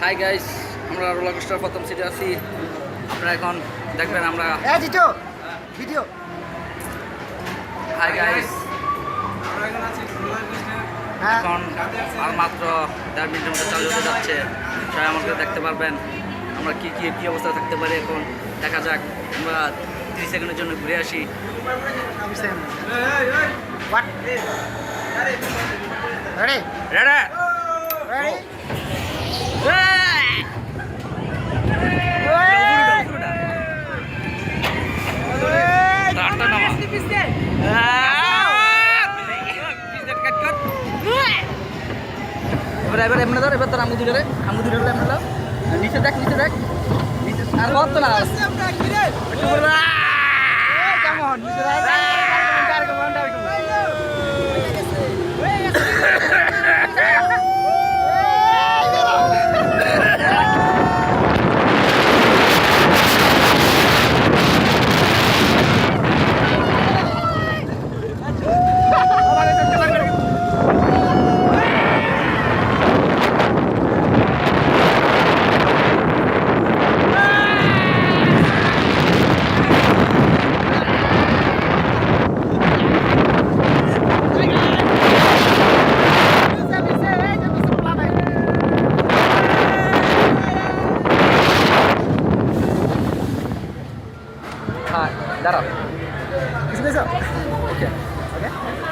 Hi guys, আমরা roller coaster প্রথম সিটে আছি। আপনারা এখন দেখবেন আমরা ভিডিও। হাই গাইস, এখন আর মাত্র 1.5 মিনিটের মধ্যে চালু হতে যাচ্ছে। সবাই আমাকে দেখতে পারবেন আমরা কি অবস্থা থাকতে পারি। এখন দেখা যাক, আমরা 30 সেকেন্ডের জন্য ঘুরে আসি। Ready? Ready Ready? এবার এমনি ধর, এবার তোর আমু দুটো এমনি ধর। নিচে দেখ নিচে আর বল তো না Come হ্যাঁ দাঁড়াও। on.